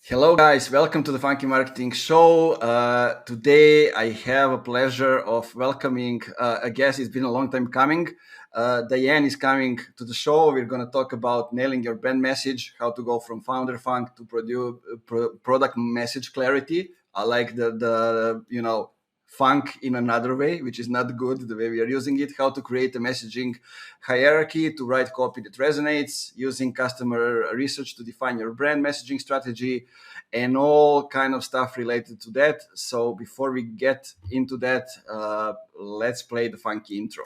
Hello guys, welcome to the Funky Marketing Show. Today I have a pleasure of welcoming a guest. It's been a long time coming. Diane is coming to the show. We're going to talk about nailing your brand message, how to go from founder funk to product message clarity. I like the funk in another way, which is not good, the way we are using it, how to create a messaging hierarchy, to write copy that resonates, using customer research to define your brand messaging strategy, and all kind of stuff related to that. So before we get into that, let's play the funky intro.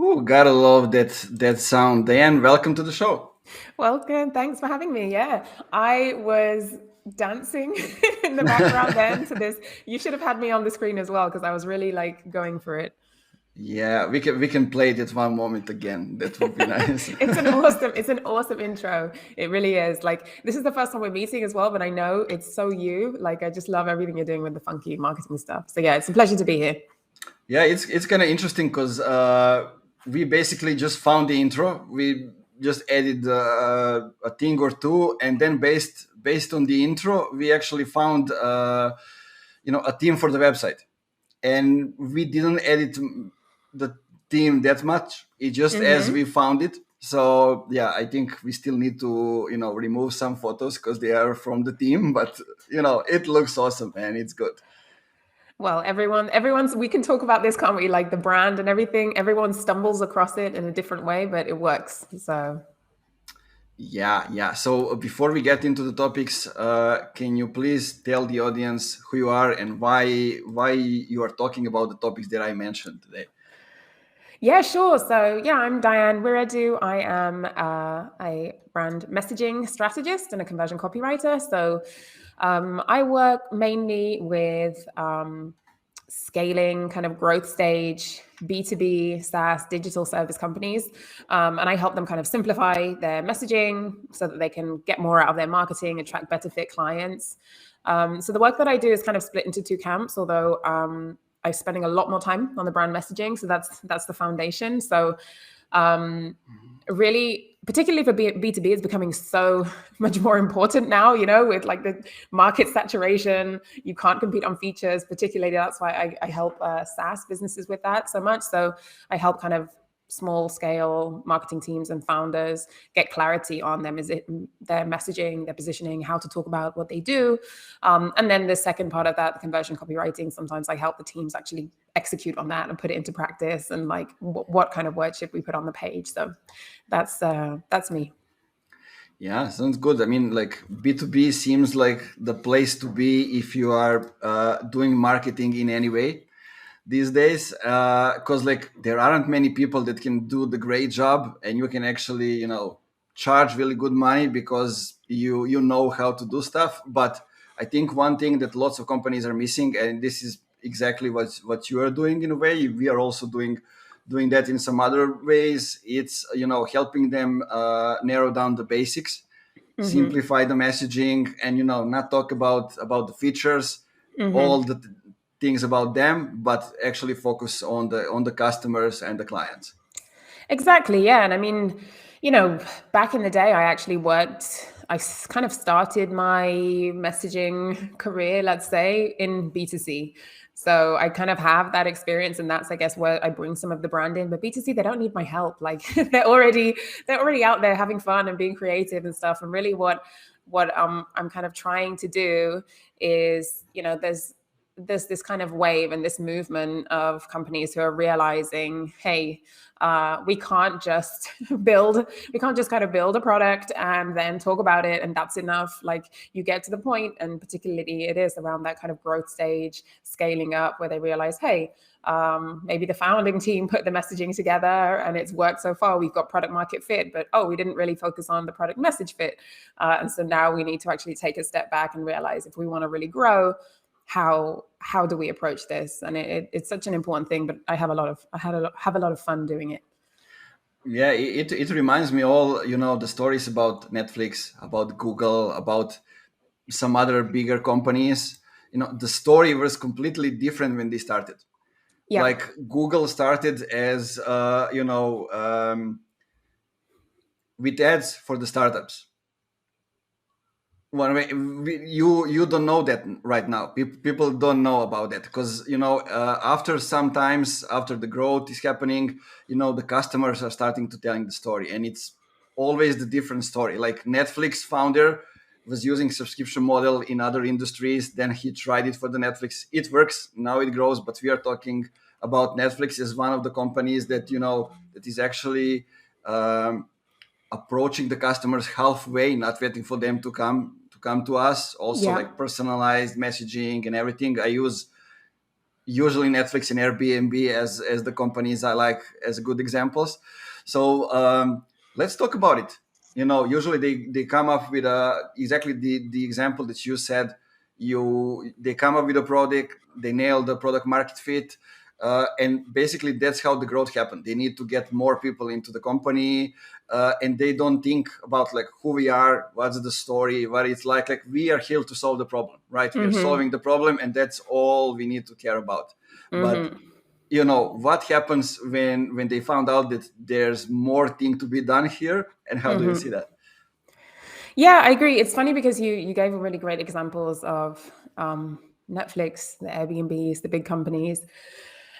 Ooh, gotta love that sound. Diane, welcome to the show. Welcome. Thanks for having me. Yeah, I was dancing in the background then to this. You should have had me on the screen as well because I was really going for it. Yeah, we can play it one moment again. That would be nice. It's an awesome intro. It really is. This is the first time we're meeting as well, but I know it's so you. I just love everything you're doing with the funky marketing stuff. So yeah, it's a pleasure to be here. Yeah, it's kind of interesting because we basically just found the intro. We just added a thing or two, and then based on the intro, we actually found a theme for the website, and we didn't edit the theme that much. It just as we found it. So yeah, I think we still need to remove some photos because they are from the theme, but it looks awesome and it's good. Well, everyone's, we can talk about this, can't we? Like the brand and everything, everyone stumbles across it in a different way, but it works. So. Yeah. So before we get into the topics, can you please tell the audience who you are and why you are talking about the topics that I mentioned today? Yeah, sure. So yeah, I'm Diane Wiredu. I am a brand messaging strategist and a conversion copywriter. So I work mainly with scaling kind of growth stage, B2B, SaaS, digital service companies. And I help them kind of simplify their messaging so that they can get more out of their marketing, attract better fit clients. So the work that I do is kind of split into two camps, although I'm spending a lot more time on the brand messaging. So that's the foundation. So really, particularly for B2B, it's becoming so much more important now, with the market saturation. You can't compete on features, particularly. That's why I help SaaS businesses with that so much. So I help kind of small scale marketing teams and founders get clarity on their messaging, their positioning, how to talk about what they do. And then the second part of that, the conversion copywriting, sometimes I help the teams actually execute on that and put it into practice, and what kind of words should we put on the page. So that's me. Yeah, sounds good. I mean, B2B seems like the place to be if you are doing marketing in any way these days, because there aren't many people that can do the great job, and you can actually charge really good money because you know how to do stuff. But I think one thing that lots of companies are missing, and this is exactly what you are doing in a way, we are also doing that in some other ways. It's helping them narrow down the basics, simplify the messaging, and not talk about the features, all the things about them, but actually focus on the customers and the clients. Exactly. Yeah. And I mean, back in the day, I kind of started my messaging career, let's say, in B2C. So I kind of have that experience, and that's, I guess, where I bring some of the brand in. But B2C, they don't need my help. They're already out there having fun and being creative and stuff. And really what I'm kind of trying to do is, there's this kind of wave and this movement of companies who are realizing, hey, we can't just kind of build a product and then talk about it and that's enough. Like, you get to the point, and particularly it is around that kind of growth stage, scaling up, where they realize, hey, maybe the founding team put the messaging together and it's worked so far. We've got product market fit, but we didn't really focus on the product message fit. And so now we need to actually take a step back and realize, if we want to really grow, how do we approach this? And it's such an important thing, but I have a lot of fun doing it. Yeah, it reminds me all, the stories about Netflix, about Google, about some other bigger companies. The story was completely different when they started. Yeah. Like, Google started as with ads for the startups. Well, you don't know that right now. People don't know about that because after the growth is happening, the customers are starting to telling the story, and it's always the different story. Like, Netflix founder was using subscription model in other industries, then he tried it for the Netflix. It works, now it grows, but we are talking about Netflix as one of the companies that that is actually approaching the customers halfway, not waiting for them to come to us. Also, like, personalized messaging and everything. I use usually Netflix and Airbnb as the companies I like as good examples. So let's talk about it. Usually they come up with exactly the example that you said. They come up with a product, they nail the product market fit, and basically that's how the growth happened. They need to get more people into the company, and they don't think about, like, who we are, what's the story, what it's like. Like, we are here to solve the problem, right? We are solving the problem, and that's all we need to care about. But what happens when they found out that there's more thing to be done here, and how do you see that? Yeah, I agree. It's funny because you gave really great examples of Netflix, the Airbnbs, the big companies.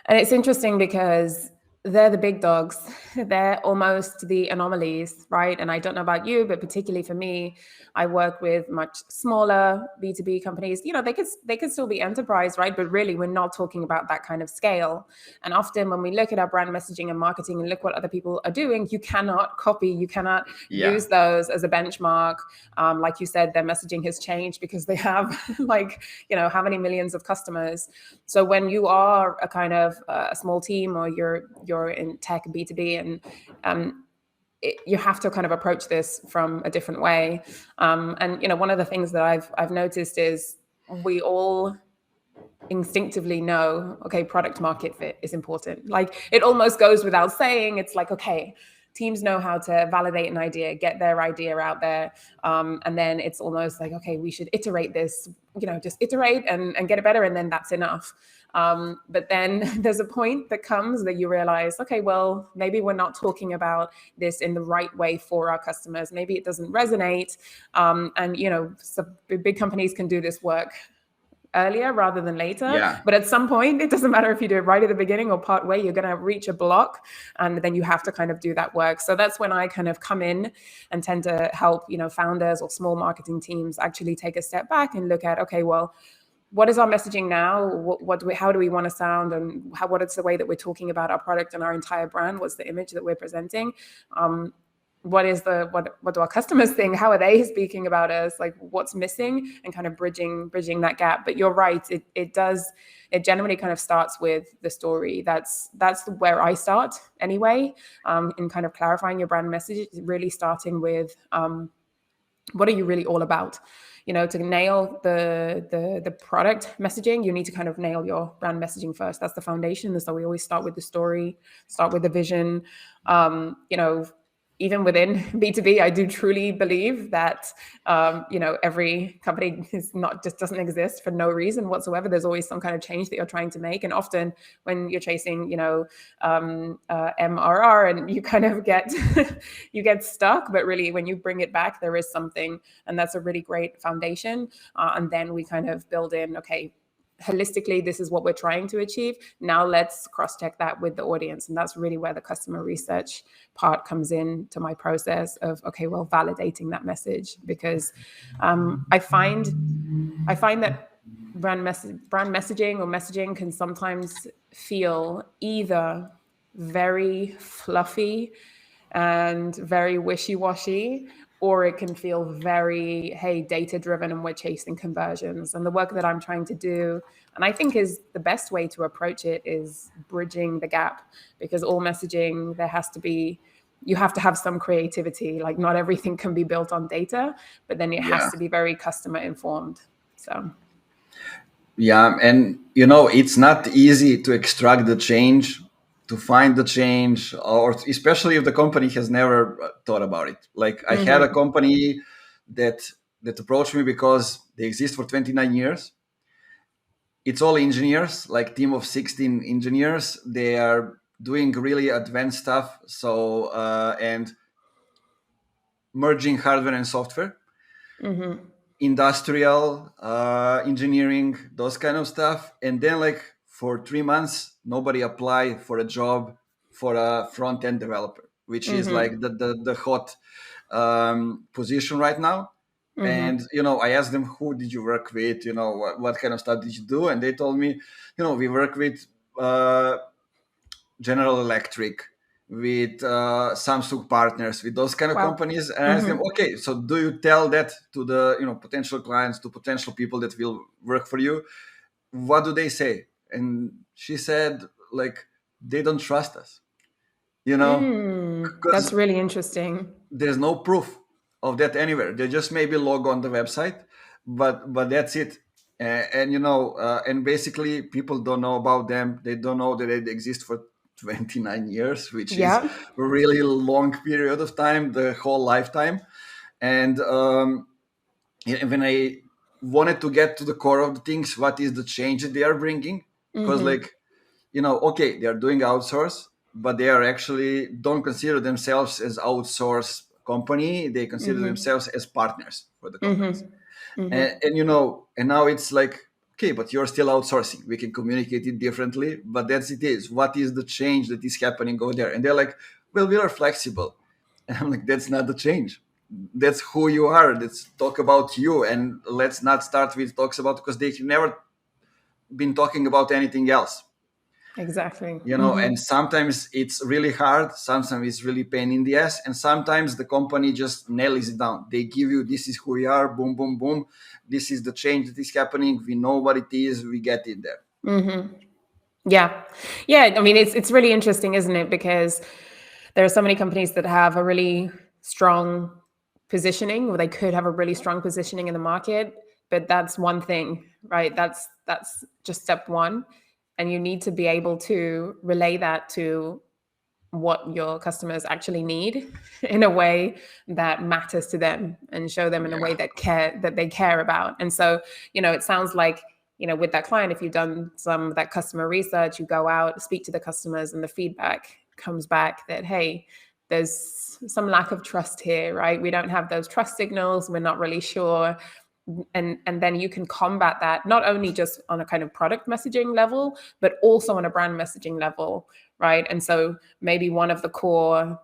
And it's interesting because they're the big dogs. They're almost the anomalies, right? And I don't know about you, but particularly for me, I work with much smaller B2B companies. They could still be enterprise, right? But really, we're not talking about that kind of scale. And often when we look at our brand messaging and marketing and look what other people are doing, you cannot copy, you cannot use those as a benchmark. Like you said, their messaging has changed because they have how many millions of customers. So when you are a kind of a small team, or you're in tech B2B, and you have to kind of approach this from a different way. And one of the things that I've noticed is we all instinctively know, okay, product market fit is important. Like, it almost goes without saying. It's like, okay, teams know how to validate an idea, get their idea out there. And then it's almost like, okay, we should iterate this, just iterate and get it better. And then that's enough. But then there's a point that comes that you realize, okay, well, maybe we're not talking about this in the right way for our customers. Maybe it doesn't resonate. And so big companies can do this work earlier rather than later. Yeah. But at some point, it doesn't matter if you do it right at the beginning or part way, you're going to reach a block, and then you have to kind of do that work. So that's when I kind of come in and tend to help, founders or small marketing teams actually take a step back and look at, okay, well, what is our messaging now? How do we want to sound, and what is the way that we're talking about our product and our entire brand? What's the image that we're presenting? What do our customers think? How are they speaking about us? Like, what's missing, and kind of bridging that gap. But you're right. It generally kind of starts with the story. That's where I start anyway. In kind of clarifying your brand message, really starting with, what are you really all about? To nail the product messaging, you need to kind of nail your brand messaging first. That's the foundation. And so we always start with the story, start with the vision. Even within B2B, I do truly believe that, every company doesn't exist for no reason whatsoever. There's always some kind of change that you're trying to make. And often when you're chasing, MRR, and you kind of get, you get stuck, but really when you bring it back, there is something, and that's a really great foundation. And then we kind of build in, okay, holistically, this is what we're trying to achieve. Now let's cross-check that with the audience. And that's really where the customer research part comes in to my process of, okay, well, validating that message. Because I find that brand messaging or messaging can sometimes feel either very fluffy and very wishy-washy, or it can feel very, hey, data-driven and we're chasing conversions. And the work that I'm trying to do, and I think is the best way to approach it, is bridging the gap, because all messaging, you have to have some creativity. Like not everything can be built on data, but then it has Yeah. to be very customer informed. So Yeah, and it's not easy to extract the change, to find the change, or especially if the company has never thought about it. Like I had a company that approached me because they exist for 29 years. It's all engineers, like team of 16 engineers. They are doing really advanced stuff. So and merging hardware and software. Industrial engineering, those kind of stuff. And then like for 3 months nobody applied for a job for a front-end developer, which is like the hot position right now. And I asked them, who did you work with, what kind of stuff did you do? And they told me, we work with General Electric, with Samsung partners, with those kind of wow. companies. And I ask them, okay, so do you tell that to the potential clients, to potential people that will work for you? What do they say? And she said, like, they don't trust us, That's because really interesting. there's no proof of that anywhere. They just maybe log on the website, but that's it. And and basically people don't know about them. They don't know that they exist for 29 years, which is Yeah. a really long period of time, the whole lifetime. And when I wanted to get to the core of the things, what is the change that they are bringing? Because like, okay, they are doing outsource, but they are actually don't consider themselves as outsource company. They consider themselves as partners for the companies. And now it's like, okay, but you're still outsourcing. We can communicate it differently, but that's it is. What is the change that is happening over there? And they're like, well, we are flexible. And I'm like, that's not the change. That's who you are. Let's talk about you. And let's not start with talks about, because they've never been talking about anything else. Exactly. And sometimes it's really hard, sometimes it's really pain in the ass, and sometimes the company just nails it down. They give you, this is who we are, boom boom boom, this is the change that is happening, we know what it is, we get it there. Yeah. Yeah. I mean, it's really interesting, isn't it? Because there are so many companies that have a really strong positioning, or they could have a really strong positioning in the market, but that's one thing, right? That's just step one. And you need to be able to relay that to what your customers actually need in a way that matters to them, and show them in a way that they care about. And so, it sounds like, with that client, if you've done some of that customer research, you go out, speak to the customers, and the feedback comes back that, hey, there's some lack of trust here, right? We don't have those trust signals. We're not really sure. And then you can combat that, not only just on a kind of product messaging level, but also on a brand messaging level, right? And so maybe one of the core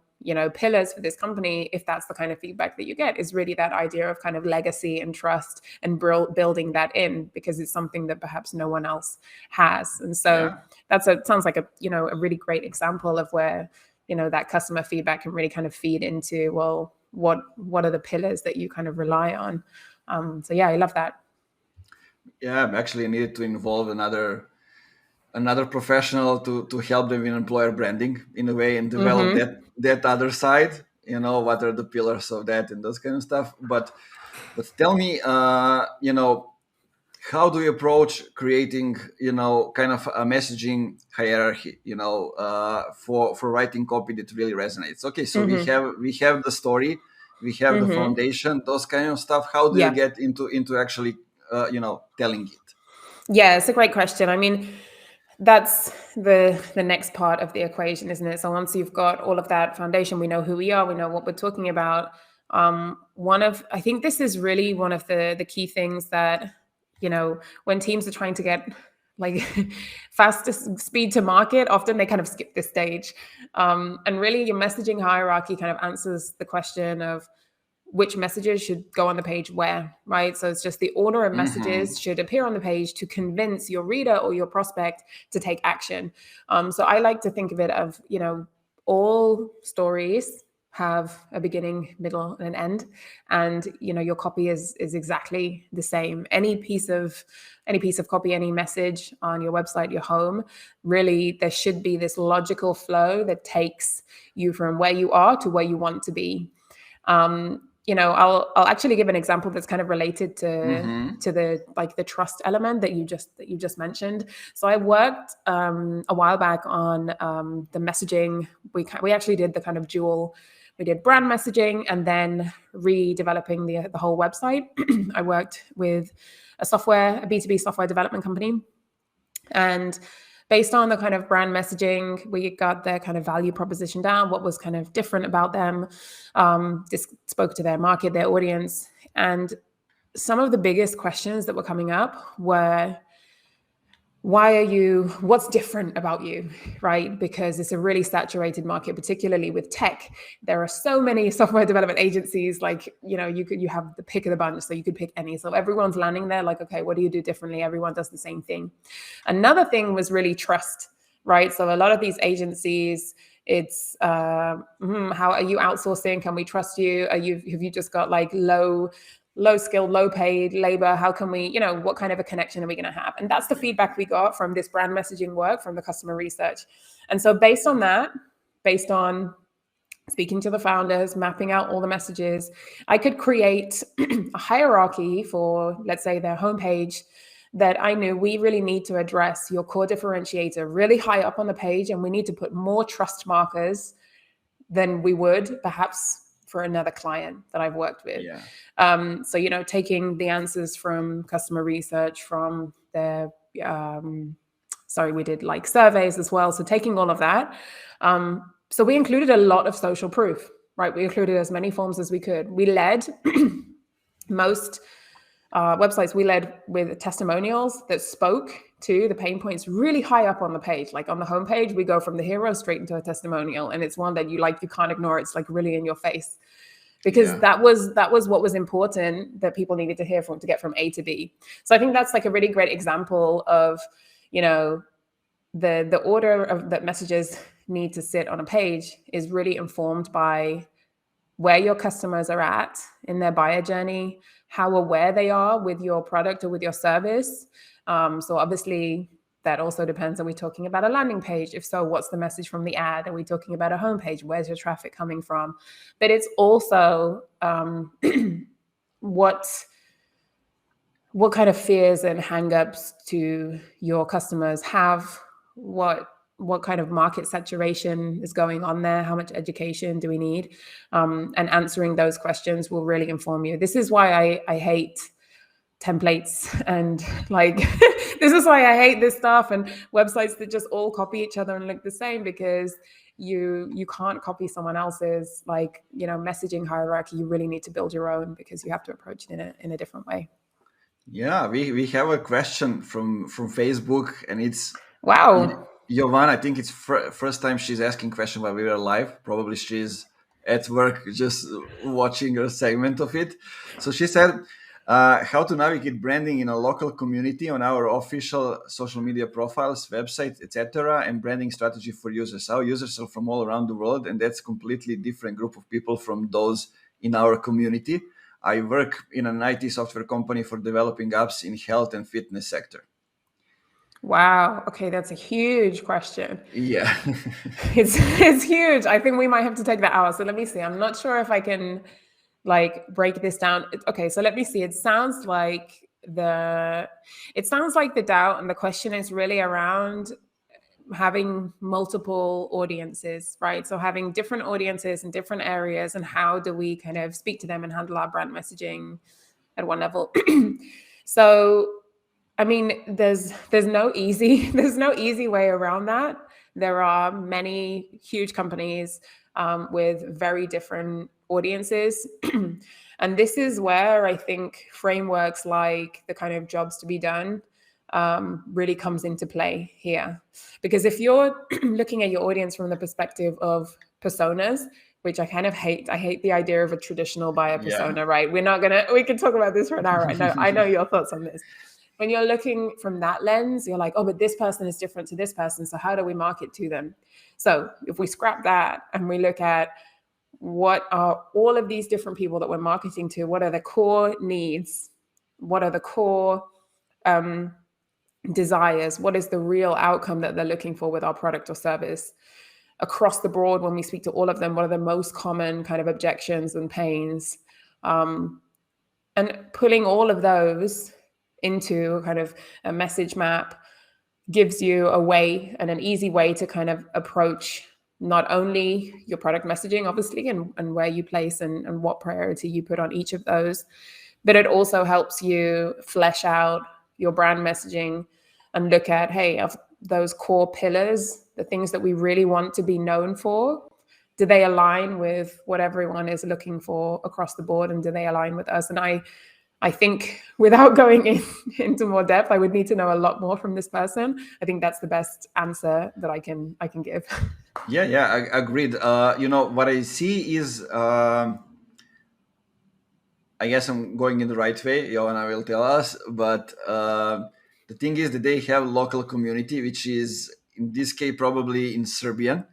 pillars for this company, if that's the kind of feedback that you get, is really that idea of kind of legacy and trust, and building that in, because it's something that perhaps no one else has. And so sounds like a really great example of where that customer feedback can really kind of feed into, well, what are the pillars that you kind of rely on. So yeah, I love that. Yeah, actually I needed to involve another professional to help them in employer branding in a way, and develop that other side. What are the pillars of that and those kind of stuff. But tell me, how do you approach creating kind of a messaging hierarchy, for writing copy that really resonates? Okay, so we have the story, we have the foundation, those kind of stuff. How do you get into actually telling it? Yeah, it's a great question. I mean, that's the next part of the equation, isn't it? So once you've got all of that foundation, we know who we are, we know what we're talking about. I think this is really one of the key things that, when teams are trying to get like fastest speed to market, often they kind of skip this stage. And really your messaging hierarchy kind of answers the question of, which messages should go on the page where, right? So it's just the order of messages should appear on the page to convince your reader or your prospect to take action. So I like to think of it of, all stories have a beginning, middle, and an end, and your copy is exactly the same. Any piece of copy, any message on your website, your home, really there should be this logical flow that takes you from where you are to where you want to be. I'll actually give an example that's kind of related to the trust element that you just mentioned. So I worked a while back on the messaging. We actually did the kind of dual. We did brand messaging and then redeveloping the whole website. I worked with a B2B software development company, and based on the kind of brand messaging, we got their kind of value proposition down, what was kind of different about them, just spoke to their market, their audience. And some of the biggest questions that were coming up were, what's different about you, right? Because it's a really saturated market, particularly with tech. There are so many software development agencies, you have the pick of the bunch, so you could pick any. So everyone's landing there like, okay, what do you do differently? Everyone does the same thing. Another thing was really trust, right? So a lot of these agencies, it's how are you outsourcing? Can we trust you? Have you just got like low skilled, low paid labor? How can we, what kind of a connection are we going to have? And that's the feedback we got from this brand messaging work from the customer research. And so based on that, based on speaking to the founders, mapping out all the messages, I could create a hierarchy for, let's say, their homepage that I knew we really need to address your core differentiator really high up on the page. And we need to put more trust markers than we would perhaps for another client that I've worked with. Yeah. So, taking the answers from customer research, from their, we did like surveys as well. So taking all of that. So we included a lot of social proof, right? We included as many forms as we could. We led most websites, we led with testimonials that spoke to the pain points really high up on the page. Like on the homepage, we go from the hero straight into a testimonial, and it's one that you can't ignore. It's like really in your face, because that was what was important that people needed to hear to get from A to B. So I think that's like a really great example of, the order of that messages need to sit on a page is really informed by where your customers are at in their buyer journey, how aware they are with your product or with your service. So obviously that also depends. Are we talking about a landing page? If so, what's the message from the ad? Are we talking about a homepage? Where's your traffic coming from? But it's also what kind of fears and hangups do your customers have? What kind of market saturation is going on there? How much education do we need? And answering those questions will really inform you. This is why I hate templates and this is why I hate this stuff and websites that just all copy each other and look the same, because you can't copy someone else's messaging hierarchy. You really need to build your own, because you have to approach it in a different way. Yeah, we have a question from Facebook, and it's wow. Jovan. I think it's first time she's asking question while we were live. Probably she's at work just watching a segment of it. So she said, how to navigate branding in a local community on our official social media profiles, website, etc., and branding strategy for users. Our users are from all around the world, and that's completely different group of people from those in our community. I work in an IT software company for developing apps in health and fitness sector. Wow. Okay, that's a huge question. Yeah. It's huge. I think we might have to take that out. So let me see. I'm not sure if I can break this down. Okay, so let me see. It sounds like the doubt and the question is really around having multiple audiences, right? So having different audiences in different areas, and how do we kind of speak to them and handle our brand messaging at one level? So, I mean, there's no easy way around that. There are many huge companies with very different audiences. And this is where I think frameworks like the kind of jobs to be done really comes into play here. Because if you're looking at your audience from the perspective of personas, which I kind of hate. I hate the idea of a traditional buyer persona, Yeah. right? We can talk about this for an hour. I know your thoughts on this. When you're looking from that lens, you're like, oh, but this person is different to this person. So how do we market to them? So if we scrap that and we look at what are all of these different people that we're marketing to, what are the core needs? What are the core desires? What is the real outcome that they're looking for with our product or service? Across the board, when we speak to all of them, what are the most common kind of objections and pains? And pulling all of those into kind of a message map gives you a way and an easy way to kind of approach not only your product messaging, obviously, and where you place and what priority you put on each of those, but it also helps you flesh out your brand messaging and look at, hey, of those core pillars, the things that we really want to be known for, do they align with what everyone is looking for across the board, and do they align with us? And I think without going into more depth, I would need to know a lot more from this person. I think that's the best answer that I can give. Yeah, I agreed. What I see is, I guess I'm going in the right way. Joanna will tell us, but the thing is that they have local community, which is in this case probably in Serbian.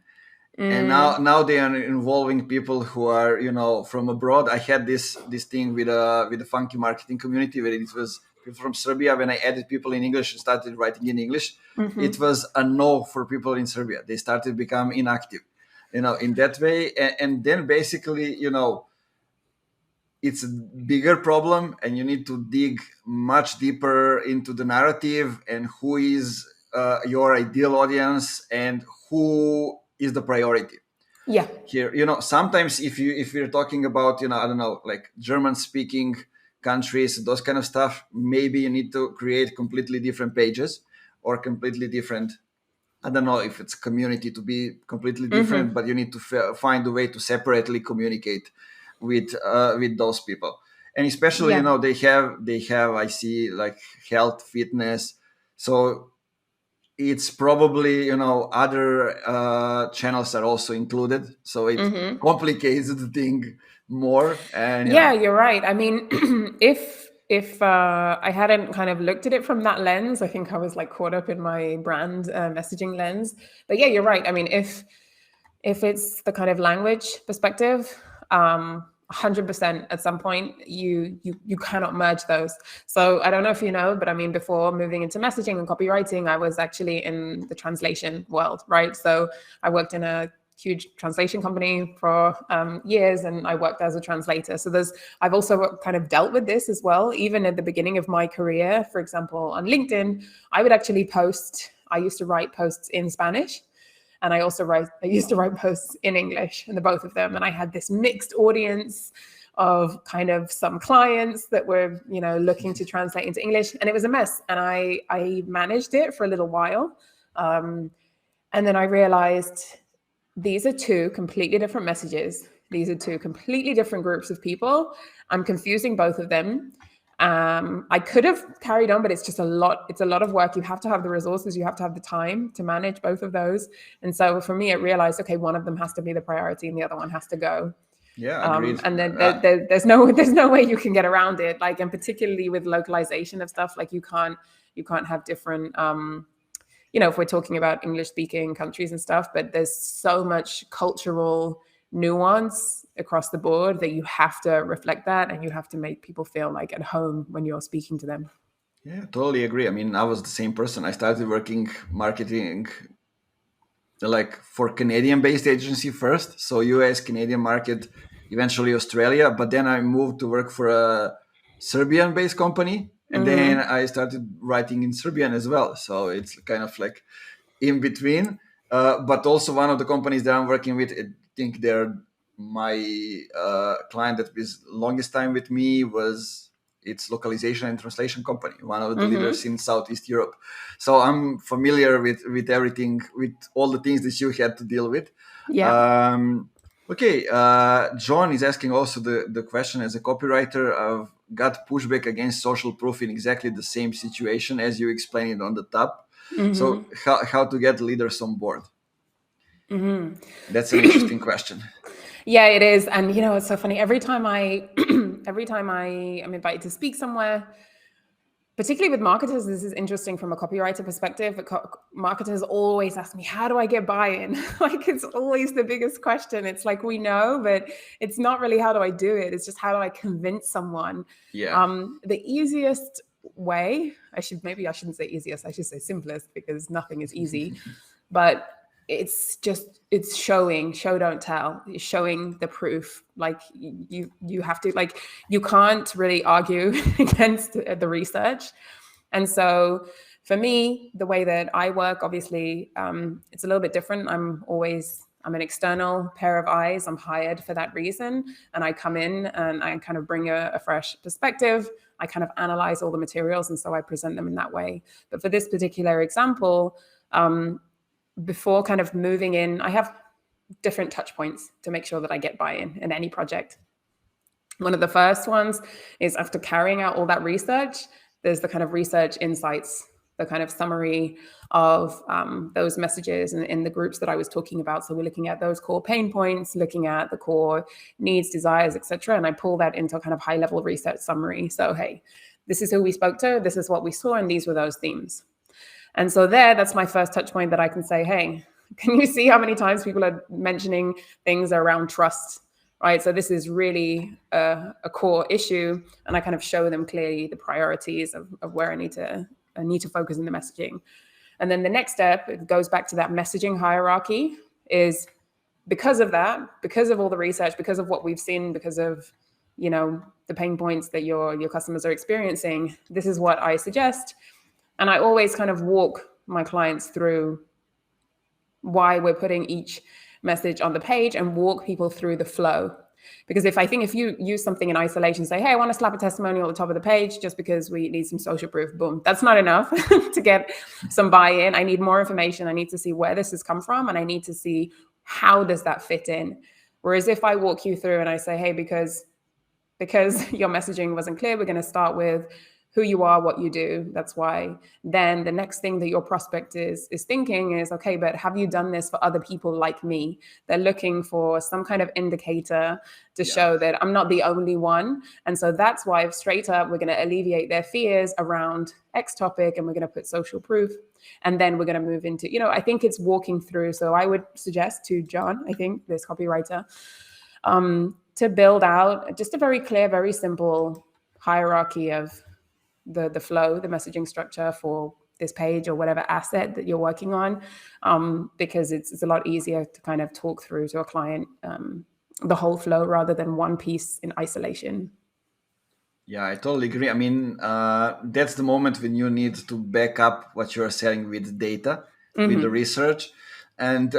And now they are involving people who are from abroad. I had this thing with a funky marketing community where it was people from Serbia. When I added people in English and started writing in English, it was a no for people in Serbia. They started become inactive, in that way. And then basically, it's a bigger problem, and you need to dig much deeper into the narrative and who is your ideal audience and who is the priority. Yeah. Here, sometimes if you're talking about, I don't know, like German speaking countries, those kind of stuff, maybe you need to create completely different pages or completely different. I don't know if it's community to be completely different, but you need to find a way to separately communicate with those people. And especially, they have I see like health, fitness. So it's probably, other channels are also included. So it complicates the thing more. And yeah, you're right. I mean, if I hadn't kind of looked at it from that lens, I think I was like caught up in my brand messaging lens. But yeah, you're right. I mean, if it's the kind of language perspective, 100% at some point you cannot merge those. So I don't know if you know, but I mean, before moving into messaging and copywriting, I was actually in the translation world, right? So I worked in a huge translation company for years, and I worked as a translator. So I've also kind of dealt with this as well. Even at the beginning of my career, for example, on LinkedIn, I used to write posts in Spanish. And I used to write posts in English, and the both of them. And I had this mixed audience of kind of some clients that were, looking to translate into English, and it was a mess. And I managed it for a little while. And then I realized these are two completely different messages. These are two completely different groups of people. I'm confusing both of them. I could have carried on, but it's just a lot. It's a lot of work. You have to have the resources. You have to have the time to manage both of those. And so for me, it realized, okay, one of them has to be the priority and the other one has to go. Yeah, agreed. And then there's no way you can get around it. Like, and particularly with localization of stuff, like you can't have different, if we're talking about English speaking countries and stuff, but there's so much cultural nuance across the board that you have to reflect that, and you have to make people feel like at home when you're speaking to them. Yeah, totally agree. I mean, I was the same person. I started working marketing like for Canadian-based agency first, so US, Canadian market, eventually Australia. But then I moved to work for a Serbian-based company, and then I started writing in Serbian as well. So it's kind of like in between. But also one of the companies that I'm working with, I think they're my client that was longest time with me was its localization and translation company, one of the leaders in Southeast Europe. So I'm familiar with everything, with all the things that you had to deal with. Yeah. Okay. John is asking also the question, as a copywriter, I've got pushback against social proof in exactly the same situation as you explained on the top. So how to get leaders on board? That's an interesting question. Yeah, it is. And it's so funny. Every time I every time I am invited to speak somewhere, particularly with marketers, this is interesting from a copywriter perspective. Marketers always ask me, how do I get buy-in? Like, it's always the biggest question. It's like, we know, but it's not really how do I do it. It's just how do I convince someone? Yeah. The easiest way, maybe I shouldn't say easiest, I should say simplest, because nothing is easy. But it's showing, show don't tell. It's showing the proof. Like, you have to, like, you can't really argue against the research. And so for me, the way that I work, obviously, it's a little bit different. I'm an external pair of eyes. I'm hired for that reason. And I come in and I kind of bring a fresh perspective. I kind of analyze all the materials. And so I present them in that way. But for this particular example, before kind of moving in, I have different touch points to make sure that I get buy-in in any project. One of the first ones is, after carrying out all that research, there's the kind of research insights, the kind of summary of those messages in the groups that I was talking about. So we're looking at those core pain points, looking at the core needs, desires, etc. And I pull that into a kind of high-level research summary. So, hey, this is who we spoke to, this is what we saw, and these were those themes. And so that's my first touch point that I can say, hey, can you see how many times people are mentioning things around trust, right? So this is really a core issue. And I kind of show them clearly the priorities of where I need to focus in the messaging. And then the next step, it goes back to that messaging hierarchy, is because of that, because of all the research, because of what we've seen, because of, the pain points that your customers are experiencing, this is what I suggest. And I always kind of walk my clients through why we're putting each message on the page, and walk people through the flow. Because if you use something in isolation, say, hey, I want to slap a testimonial at the top of the page just because we need some social proof, boom, that's not enough to get some buy-in. I need more information. I need to see where this has come from, and I need to see how does that fit in. Whereas if I walk you through and I say, hey, because your messaging wasn't clear, we're going to start with who you are, what you do. That's why then the next thing that your prospect is thinking is, okay, but have you done this for other people like me? They're looking for some kind of indicator to show that I'm not the only one. And so that's why straight up, we're going to alleviate their fears around X topic, and we're going to put social proof. And then we're going to move into, I think it's walking through. So I would suggest to John, I think this copywriter, to build out just a very clear, very simple hierarchy of the flow, the messaging structure for this page or whatever asset that you're working on, because it's a lot easier to kind of talk through to a client the whole flow rather than one piece in isolation. Yeah, I totally agree. I mean, that's the moment when you need to back up what you're selling with data, with the research. And,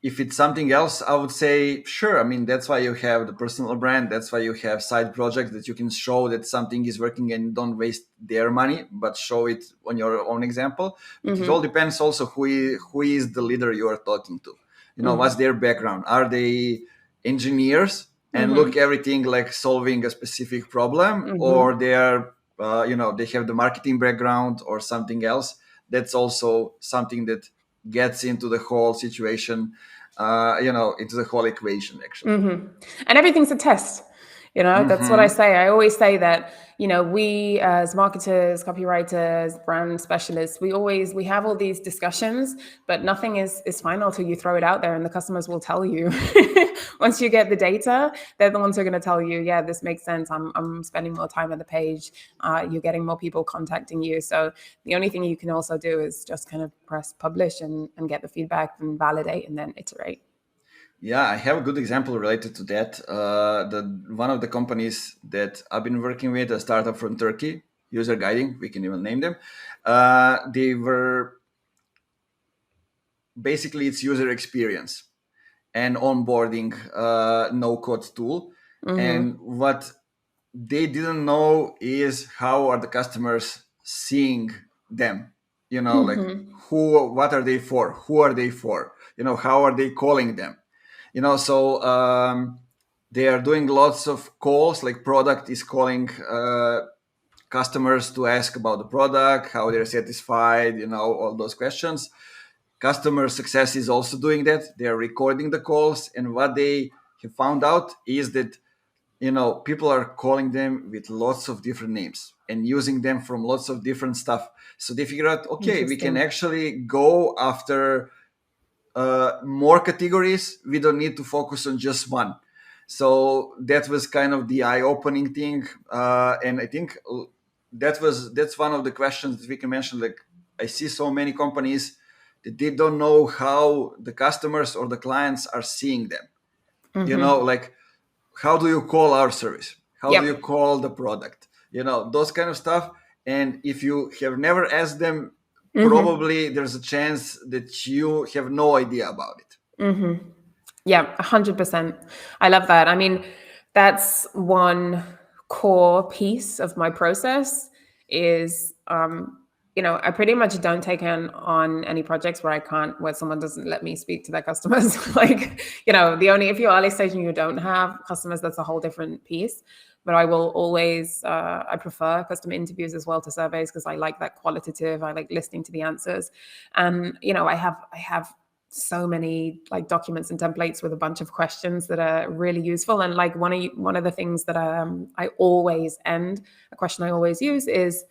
if it's something else, I would say, sure. I mean, that's why you have the personal brand. That's why you have side projects, that you can show that something is working and don't waste their money, but show it on your own example. But it all depends also who is the leader you are talking to. What's their background? Are they engineers and look everything like solving a specific problem, or they are, they have the marketing background or something else? That's also something that gets into the whole situation, into the whole equation, actually. And everything's a test. That's what I say. I always say that, we as marketers, copywriters, brand specialists, we have all these discussions, but nothing is final till you throw it out there, and the customers will tell you. Once you get the data, they're the ones who are going to tell you, yeah, this makes sense. I'm spending more time on the page. You're getting more people contacting you. So the only thing you can also do is just kind of press publish and get the feedback and validate and then iterate. Yeah, I have a good example related to that. One of the companies that I've been working with, a startup from Turkey, User Guiding, we can even name them. They were basically, it's user experience and onboarding, no-code tool. And what they didn't know is how are the customers seeing them. Like what are they for? Who are they for? How are they calling them? So they are doing lots of calls, like product is calling customers to ask about the product, how they're satisfied, all those questions. Customer success is also doing that. They're recording the calls, and what they have found out is that people are calling them with lots of different names and using them from lots of different stuff. So they figure out, okay, we can Interesting. actually go after more categories. We don't need to focus on just one. So that was kind of the eye-opening thing, and I think that's one of the questions that we can mention. Like, I see so many companies that they don't know how the customers or the clients are seeing them. Like, how do you call our service? How do you Yep. call the product? Those kind of stuff. And if you have never asked them, probably there's a chance that you have no idea about it. Yeah, 100%. I love that. I mean, that's one core piece of my process is, I pretty much don't take on any projects where someone doesn't let me speak to their customers. Like, if you're early stage and you don't have customers, that's a whole different piece. But I will always, I prefer customer interviews as well to surveys because I like that qualitative. I like listening to the answers. And, I have so many like documents and templates with a bunch of questions that are really useful. And like one of the things that I always end a question I always use is,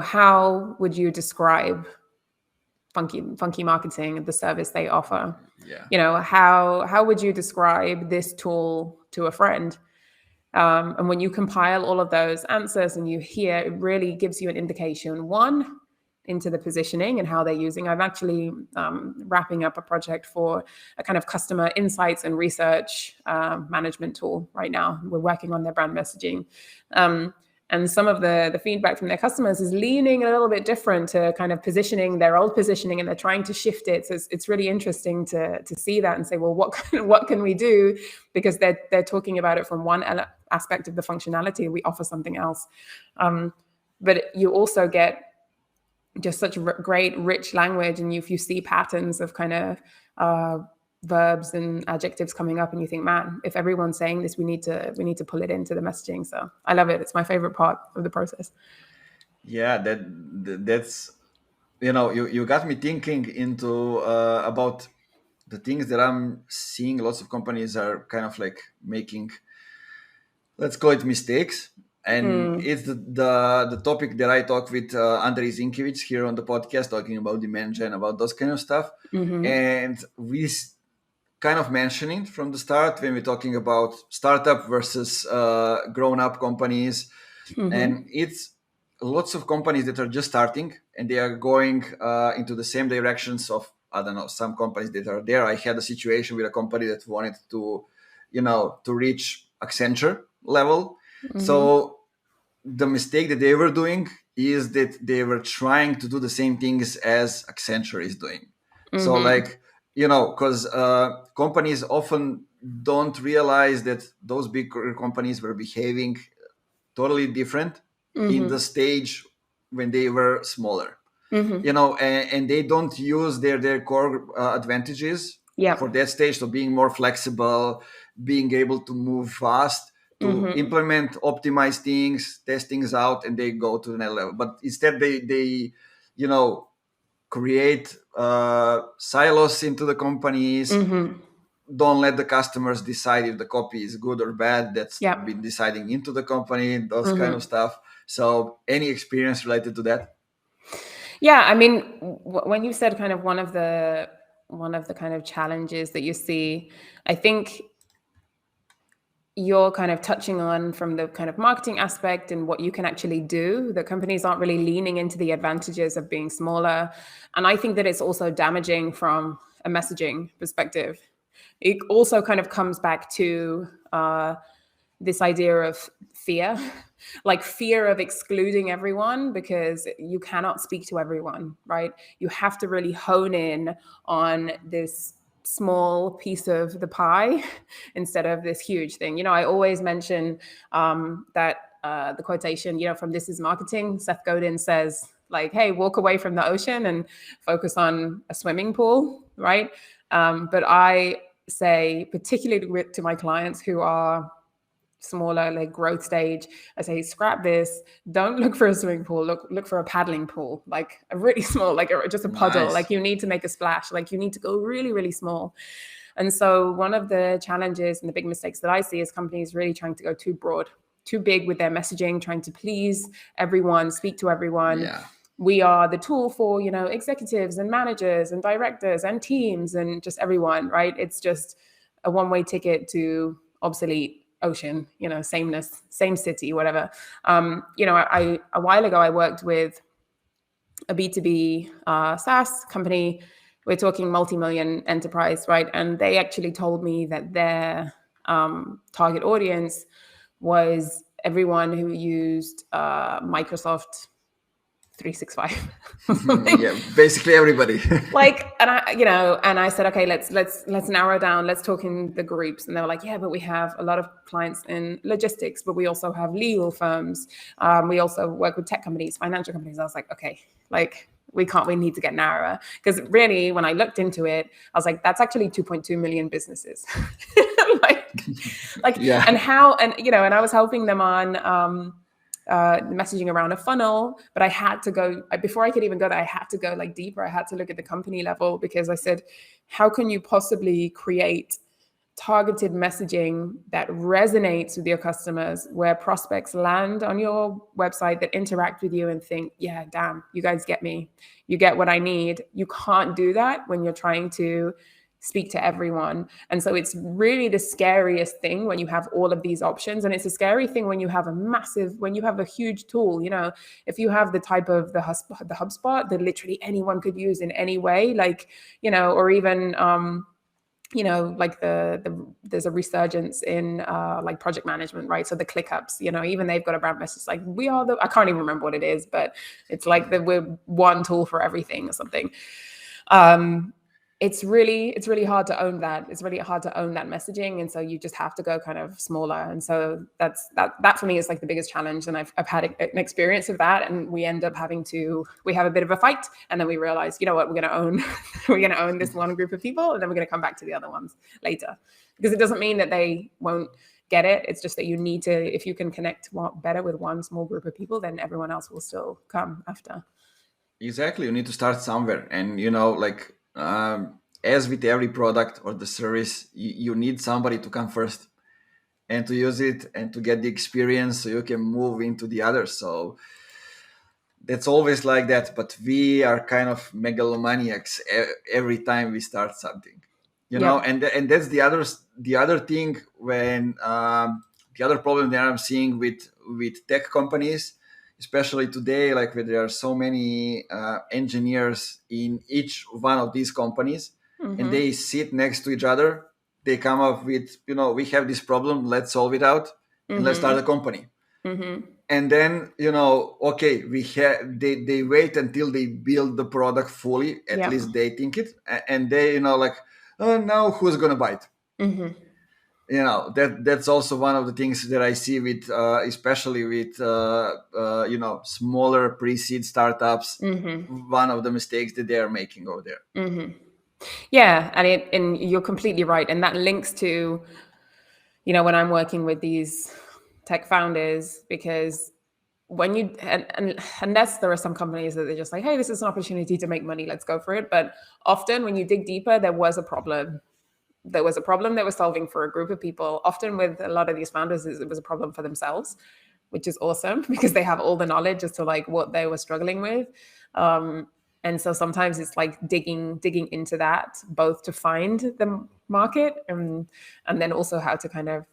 how would you describe funky marketing, the service they offer? Yeah. How would you describe this tool to a friend? And when you compile all of those answers and you hear, it really gives you an indication, one, into the positioning and how they're using. I'm actually wrapping up a project for a kind of customer insights and research management tool right now. We're working on their brand messaging. And some of the feedback from their customers is leaning a little bit different to kind of positioning, their old positioning, and they're trying to shift it. So it's really interesting to see that and say, well, what can we do? Because they're talking about it from one aspect of the functionality. We offer something else. But you also get just such great, rich language. And if you see patterns of kind of verbs and adjectives coming up and you think, man, if everyone's saying this, we need to pull it into the messaging. So I love it. It's my favorite part of the process. Yeah, that's you got me thinking into about the things that I'm seeing. Lots of companies are kind of like making, let's call it, mistakes. And it's the topic that I talk with Andrei Zinkiewicz here on the podcast, talking about demand gen, about those kind of stuff. And we kind of mentioning from the start when we're talking about startup versus grown-up companies. And it's lots of companies that are just starting and they are going into the same directions of, I don't know, some companies that are there. I had a situation with a company that wanted to reach Accenture level. So the mistake that they were doing is that they were trying to do the same things as Accenture is doing. So like, because companies often don't realize that those big companies were behaving totally different in the stage when they were smaller. And they don't use their core advantages for that stage. So being more flexible, being able to move fast, to implement, optimize things, test things out, and they go to the next level. But instead, they create silos into the companies. Don't let the customers decide if the copy is good or bad. That's been deciding into the company, those kind of stuff. So any experience related to that? Yeah, I mean, when you said kind of one of the kind of challenges that you see, I think you're kind of touching on from the kind of marketing aspect and what you can actually do. The companies aren't really leaning into the advantages of being smaller. And I think that it's also damaging from a messaging perspective. It also kind of comes back to this idea of fear, like fear of excluding everyone because you cannot speak to everyone, right? You have to really hone in on this small piece of the pie instead of this huge thing. I always mention that the quotation, from This Is Marketing, Seth Godin says, like, hey, walk away from the ocean and focus on a swimming pool, right? But I say, particularly to my clients who are smaller like growth stage, I say scrap this. Don't look for a swimming pool. Look for a paddling pool, like a really small, like just a puddle. Nice. Like you need to make a splash. Like you need to go really, really small. And so one of the challenges and the big mistakes that I see is companies really trying to go too broad, too big with their messaging, trying to please everyone, speak to everyone. Yeah. We are the tool for, executives and managers and directors and teams and just everyone, right? It's just a one-way ticket to obsolete ocean, sameness, same city, whatever. A while ago, I worked with a B2B SaaS company. We're talking multi-million enterprise, right? And they actually told me that their target audience was everyone who used Microsoft 365 or something. Yeah, basically everybody. And I said, okay, let's narrow down. Let's talk in the groups. And they were like, yeah, but we have a lot of clients in logistics, but we also have legal firms. We also work with tech companies, financial companies. I was like, okay, we need to get narrower. Because really, when I looked into it, I was like, that's actually 2.2 million businesses. Yeah. And I was helping them on messaging around a funnel, but I had to go, before I could even go there, I had to go like deeper. I had to look at the company level, because I said, how can you possibly create targeted messaging that resonates with your customers, where prospects land on your website, that interact with you and think, yeah, damn, you guys get me. You get what I need. You can't do that when you're trying to speak to everyone. And so it's really the scariest thing when you have all of these options. And it's a scary thing when you have a huge tool, if you have the type of the HubSpot that literally anyone could use in any way, or even, there's a resurgence in like project management, right? So the ClickUps, even they've got a brand message like, I can't even remember what it is, but it's like we're one tool for everything or something. It's really hard to own that. It's really hard to own that messaging. And so you just have to go kind of smaller. And so that for me is like the biggest challenge. And I've had an experience of that. And we end up we have a bit of a fight. And then we realize, you know what, we're going to own this one group of people. And then we're going to come back to the other ones later, because it doesn't mean that they won't get it. It's just that you need to, if you can connect better with one small group of people, then everyone else will still come after. Exactly. You need to start somewhere. And, as with every product or the service, you need somebody to come first and to use it and to get the experience so you can move into the others. So that's always like that. But we are kind of megalomaniacs every time we start something, and that's the other thing when the other problem that I'm seeing with tech companies, especially today, like where there are so many engineers in each one of these companies, and they sit next to each other. They come up with, we have this problem, let's solve it out, and let's start a company. And then, okay, they wait until they build the product fully, at least they think it, and they, oh, now who's going to buy it? That's also one of the things that I see with, especially with, smaller pre-seed startups. One of the mistakes that they are making over there. Yeah, and you're completely right, and that links to, when I'm working with these tech founders, because when you and unless there are some companies that they're just like, hey, this is an opportunity to make money, let's go for it. But often when you dig deeper, there was a problem. There was a problem they were solving for a group of people. Often with a lot of these founders, it was a problem for themselves, which is awesome because they have all the knowledge as to like what they were struggling with. And so sometimes it's like digging into that, both to find the market and then also how to kind of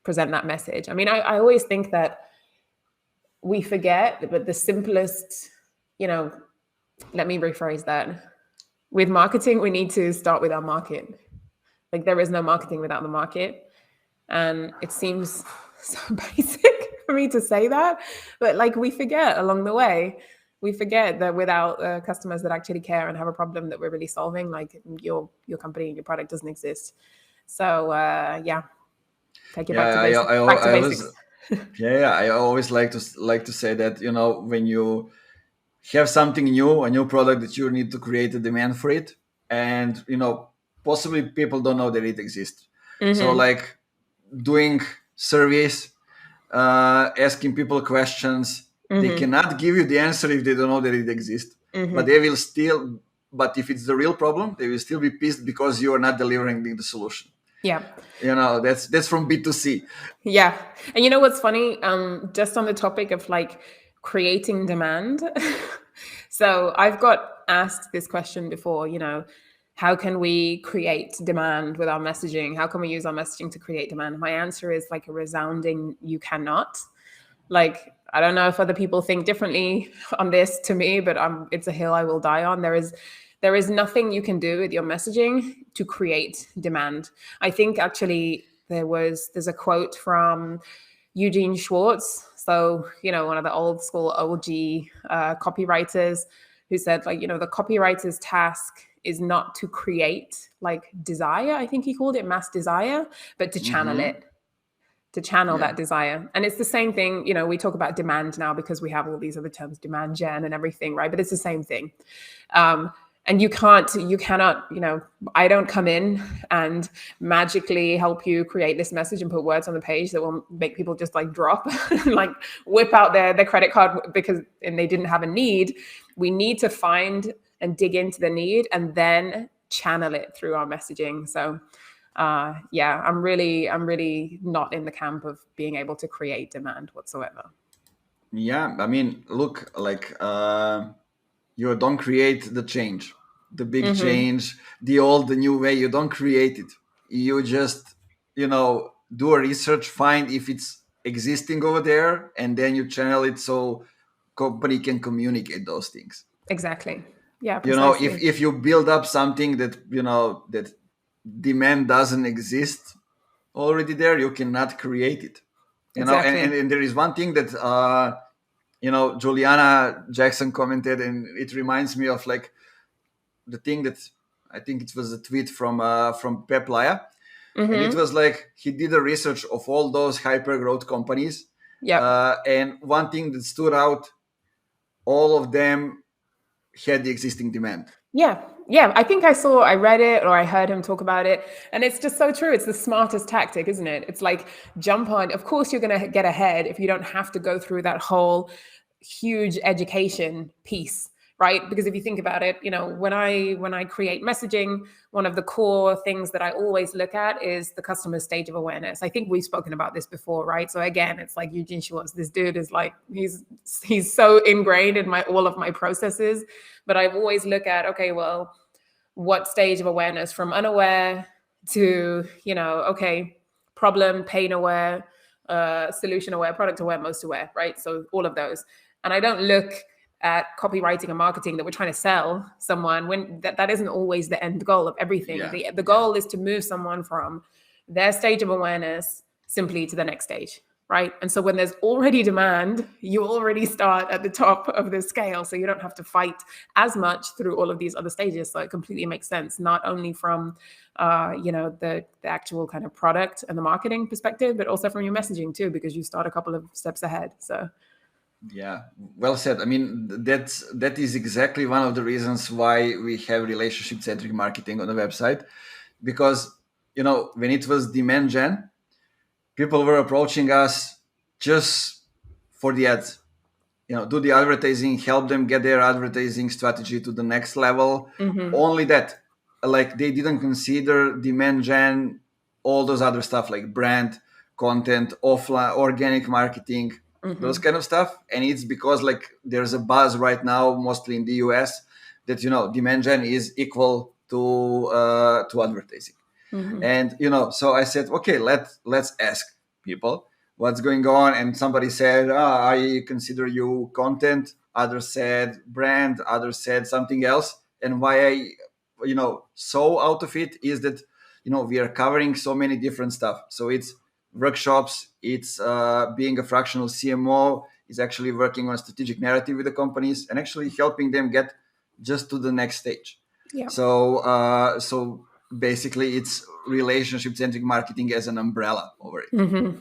present that message. I mean, I always think that we forget, but the simplest, let me rephrase that. With marketing, we need to start with our market. Like there is no marketing without the market. And it seems so basic for me to say that, but like we forget along the way. We forget that without customers that actually care and have a problem that we're really solving, like your company and your product doesn't exist. So take it back to basics. I always like to say that, when you have something new, a new product, that you need to create a demand for it, and possibly people don't know that it exists. So like doing surveys, asking people questions. They cannot give you the answer if they don't know that it exists. But they will still. But if it's the real problem, they will still be pissed because you are not delivering the solution. Yeah. That's from B2C. Yeah. And you know what's funny? Just on the topic of like creating demand. So I've got asked this question before, how can we create demand with our messaging? How can we use our messaging to create demand? My answer is like a resounding, you cannot. Like, I don't know if other people think differently on this to me, but it's a hill I will die on. There is nothing you can do with your messaging to create demand. I think actually there's a quote from Eugene Schwartz. So, one of the old school OG copywriters, who said, like, the copywriter's task is not to create like desire. I think he called it mass desire, but to channel it. To channel that desire. And it's the same thing, we talk about demand now because we have all these other terms, demand gen and everything, right? But it's the same thing. And you cannot, I don't come in and magically help you create this message and put words on the page that will make people just like drop, like whip out their credit card and they didn't have a need. We need to find and dig into the need and then channel it through our messaging. So I'm really not in the camp of being able to create demand whatsoever. Yeah, I mean, look, like you don't create the change, the big change, the new way. You don't create it. You just, do a research, find if it's existing over there, and then you channel it so company can communicate those things. Exactly. Yeah. Precisely. If you build up something that that demand doesn't exist already there, you cannot create it. Exactly. And there is one thing that Juliana Jackson commented, and it reminds me of like the thing that I think it was a tweet from Pep Laya, and it was like he did a research of all those hyper growth companies. And one thing that stood out, all of them had the existing demand. Yeah. I think I read it or I heard him talk about it. And it's just so true. It's the smartest tactic, isn't it? It's like jump on. Of course, you're going to get ahead if you don't have to go through that whole huge education piece, right? Because if you think about it, when I create messaging, one of the core things that I always look at is the customer's stage of awareness. I think we've spoken about this before, right? So again, it's like Eugene Schwartz. This dude is like, he's so ingrained in all of my processes. But I've always looked at, okay, well, what stage of awareness from unaware to, problem, pain aware, solution aware, product aware, most aware, right? So all of those. And I don't look at copywriting and marketing that we're trying to sell someone when that isn't always the end goal of everything. The goal is to move someone from their stage of awareness simply to the next stage. Right. And so when there's already demand, you already start at the top of the scale. So you don't have to fight as much through all of these other stages. So it completely makes sense, not only from, the actual kind of product and the marketing perspective, but also from your messaging too, because you start a couple of steps ahead. So. Yeah, well said. I mean, that is exactly one of the reasons why we have relationship-centric marketing on the website, because, when it was demand gen, people were approaching us just for the ads, do the advertising, help them get their advertising strategy to the next level. Only that, like they didn't consider demand gen, all those other stuff like brand, content, offline, organic marketing, those kind of stuff. And it's because like there's a buzz right now, mostly in the US, that, demand gen is equal to advertising. And so I said, okay, let's ask people what's going on. And somebody said, I consider you content. Others said brand. Others said something else. And why I so out of it is that we are covering so many different stuff. So it's workshops, it's being a fractional CMO, is actually working on strategic narrative with the companies and actually helping them get just to the next stage. So basically it's relationship-centric marketing as an umbrella over it.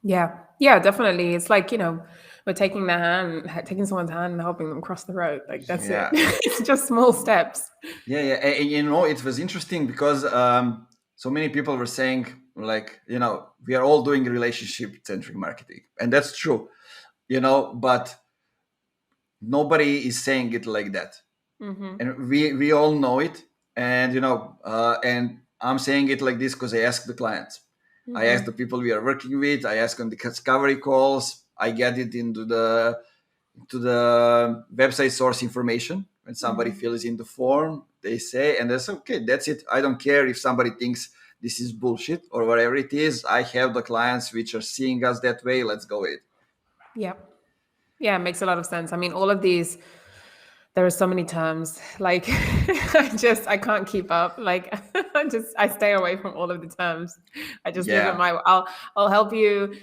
Yeah, definitely. It's like, we're taking someone's hand and helping them cross the road. Like that's it. It's just small steps. And, it was interesting because so many people were saying like, we are all doing relationship centric marketing, and that's true, but nobody is saying it like that. Mm-hmm. And we all know it. And and I'm saying it like this because I ask the clients, I ask Mm-hmm. the people we are working with, I ask on the discovery calls, I get it into the website source information. When somebody Mm-hmm. fills in the form, they say, and that's okay, that's it. I don't care if somebody thinks this is bullshit or whatever it is. I have the clients which are seeing us that way. Let's go with it. Yeah. Yeah, it makes a lot of sense. I mean, all of these, there are so many terms. Like, I can't keep up. Like, I stay away from all of the terms. I just leave it Yeah, I'll help you,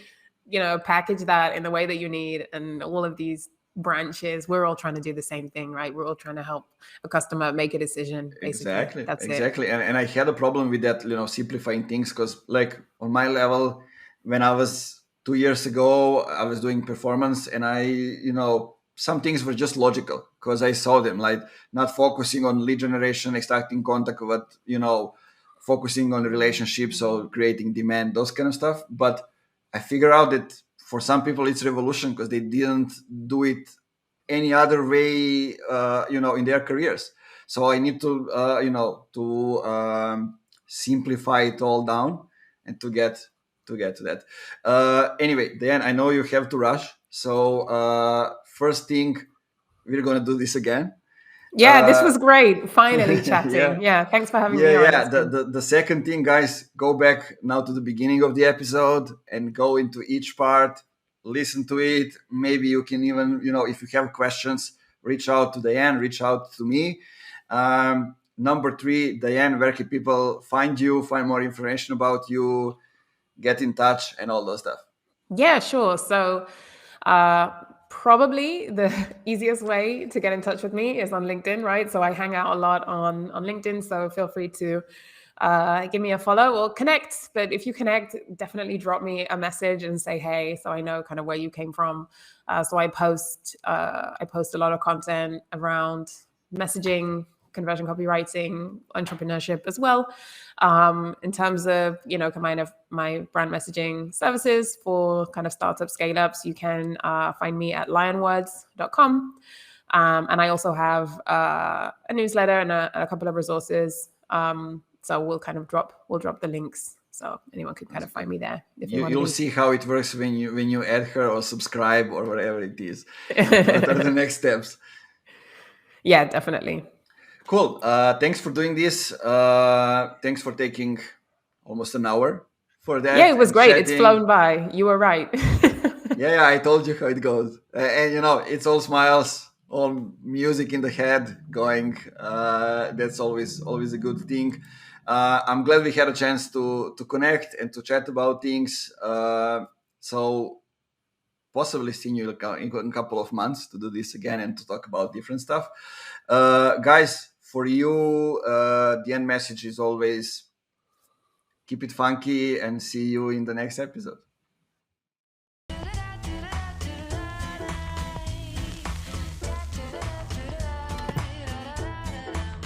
package that in the way that you need. And all of these branches, we're all trying to do the same thing, right? We're all trying to help a customer make a decision, basically. exactly, That's it. exactly. And I had a problem with that, simplifying things, because like on my level, when I was 2 years ago, I was doing performance, and some things were just logical because I saw them, like not focusing on lead generation, extracting contact, but focusing on relationships or creating demand, those kind of stuff. But I figure out that for some people it's revolution because they didn't do it any other way, in their careers. So I need to simplify it all down and to get to that. Anyway, Dan, I know you have to rush, so first thing, we're gonna do this again. Yeah, this uh, was great. Finally yeah, chatting. Yeah, thanks for having yeah, me on. yeah. It's The, been the the second thing, guys, go back now to the beginning of the episode and go into each part, listen to it. Maybe you can even, if you have questions, reach out to Diane, reach out to me. Number three, Diane, where can people find you, find more information about you, get in touch, and all those stuff? Yeah, sure. So, uh, probably the easiest way to get in touch with me is on LinkedIn, right? So I hang out a lot on LinkedIn. So feel free to give me a follow or connect. But if you connect, definitely drop me a message and say hey, so I know kind of where you came from. So I post a lot of content around messaging, conversion copywriting, entrepreneurship as well. In terms of, kind of my brand messaging services for kind of startup scale ups, you can find me at lionwords.com. And I also have a newsletter and a couple of resources. So we'll drop the links so anyone can kind That's of find good. me there if they want to You'll be. see how it works when you add her or subscribe or whatever it is. What are the next steps? Yeah, definitely. Cool. Thanks for doing this. Thanks for taking almost an hour for Yeah, that it was and great. It's chatting. flown by. You were right. Yeah, yeah, I told you how it goes. And it's all smiles, all music in the head going. That's always a good thing. I'm glad we had a chance to connect and to chat about things. So possibly seeing you in a couple of months to do this again and to talk about different stuff. Guys, for you, the end message is always keep it funky and see you in the next episode.